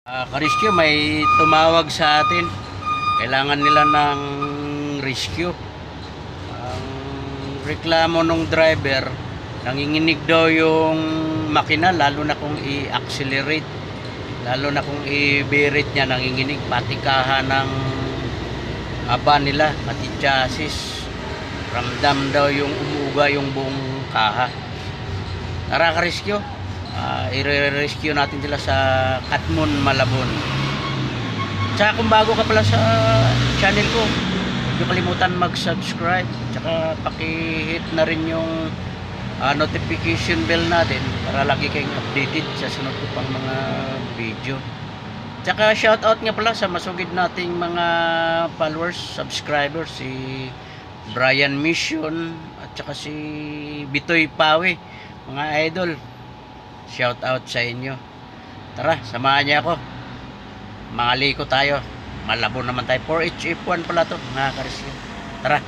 Ka-rescue, may tumawag sa atin. Kailangan nila ng rescue. Ang reklamo ng driver, nanginginig daw yung makina, lalo na kung i-accelerate. Lalo na kung i-berate niya, nanginginig. Pati kaha ng aba nila, pati chassis. Ramdam daw yung umuuga yung buong kaha. Tara ka-rescue. I-rescue natin sila sa Katmon, Malabon. Tsaka kung bago ka pala sa channel ko, huwag niyo kalimutan mag-subscribe. Tsaka paki-hit na rin yung notification bell natin para lagi kayong updated sa sunod ko pang mga video. Tsaka shoutout nga pala sa masugid nating mga followers, subscribers, si Brian Mission at tsaka si Bitoy Pawe, mga idol. Shout out sa inyo. Tara, samahan niya ako. Mangaliko tayo. Malabo naman tayo. 4HF1 pala to, mga ka-rescue. Tara.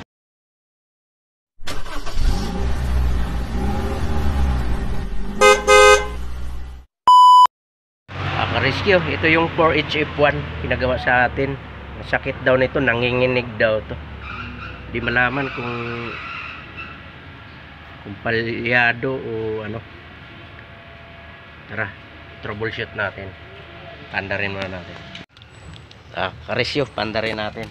Ka-rescue, ito yung 4HF1 pinagawa sa atin. Masakit daw nito, nanginginig daw to. Di malaman kung palyado o ano. Tara, troubleshoot natin. Pandarin muna natin. Ka-rescue, pandarin natin.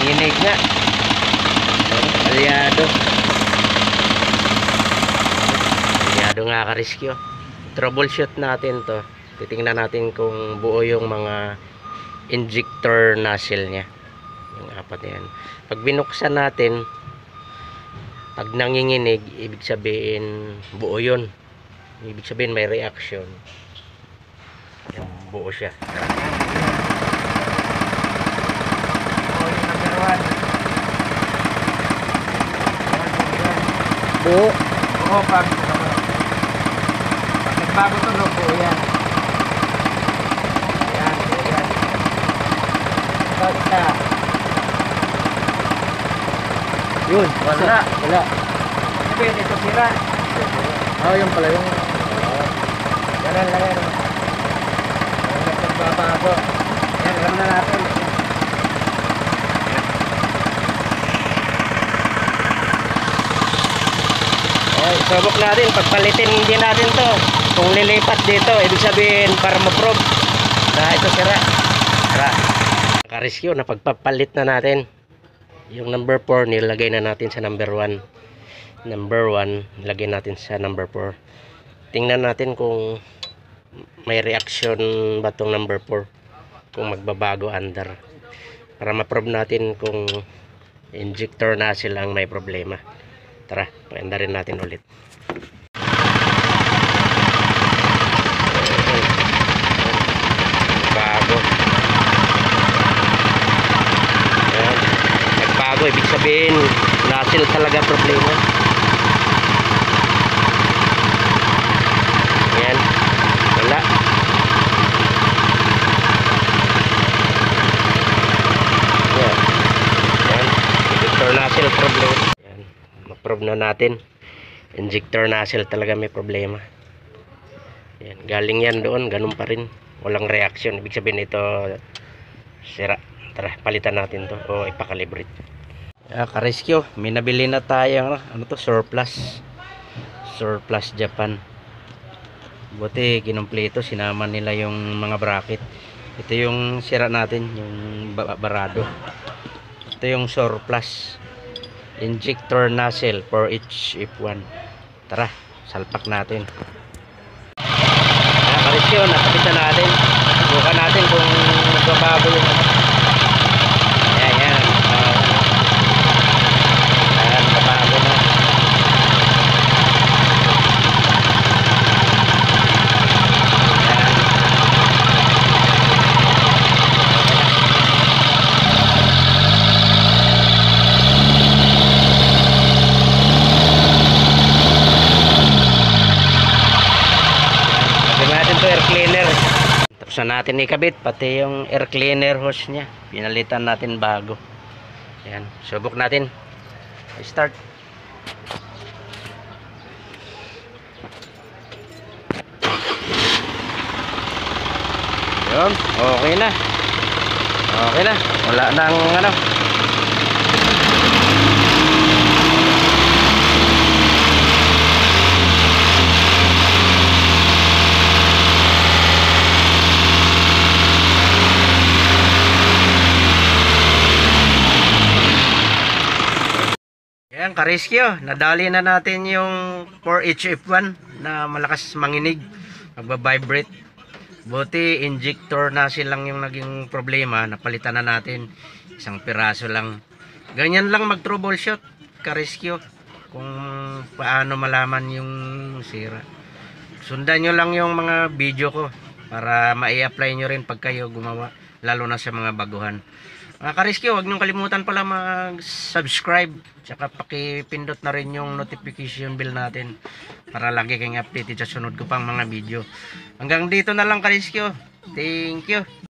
Nanginginig nga. Palyado nga ka-rescue. Troubleshoot natin to. Titingnan natin kung buo yung mga injector nozzle nya, yung apat na yan. Pag binuksan natin, pag nanginginig, ibig sabihin buo yun. Ibig sabihin may reaction. Yan, buo siya. Buo. Oo, pag nagbago to, no, buo yan. Ayan, buo yan. Ito, isa. Yun, Wala. wala. Sabihin, ito sira. Yung pala yung Ganun lang yan. Nagbabago. Yan, alam na natin. subok natin, pagpalitin din natin to. Kung lilipat dito, ibig sabihin para ma-probe na ito sira. Tara, ka-rescue na pagpapalit na natin. Yung number 4 nilagay na natin sa number 1. Number 1 nilagay natin sa number 4. Tingnan natin kung may reaction ba tong number 4, kung magbabago under, para ma-probe natin kung injector nozzle ang may problema. Tara, paanda rin natin ulit. Bago. Ayan. Nagbago, ibig sabihin nozzle talaga problema. Ayan. Wala. Ayan. Ayan. Injector nozzle problema. Probe na natin, injector nozzle talaga may problema. Yan, galing yan doon, ganun pa rin, walang reaction, ibig sabihin ito sira. Tara, palitan natin to o ipakalibrate. Ka-rescue, may nabili na tayo, ano to, surplus Japan. Buti kinumpleto, sinama nila yung mga bracket. Ito yung sira natin, yung barado. Ito yung surplus injector nozzle 4HF1. Tara, salpak natin. Ka-rescue, nakapitan natin. Bukan natin kung magbabago yung ayan, ayan. Ayan, babago na. cleaner. Tapos na natin ikabit, pati yung air cleaner hose nya. Pinalitan natin bago. Ayan, subok natin. Start. Yun, okay na. Okay na. Wala nang ano. Yan, ka-rescue. Nadali na natin yung 4HF1 na malakas manginig. Magba-vibrate. Buti injector nasin lang yung naging problema. Napalitan na natin. Isang piraso lang. Ganyan lang mag-troubleshoot, ka-rescue. Kung paano malaman yung sira. Sundan nyo lang yung mga video ko para ma-i-apply nyo rin pag kayo gumawa. Lalo na sa mga baguhan. Mga ka-rescue, huwag niyong kalimutan pala mag-subscribe. Tsaka pakipindot na rin yung notification bell natin para lagi kayong updated sa sunod ko pang mga video. Hanggang dito na lang, ka-rescue. Thank you.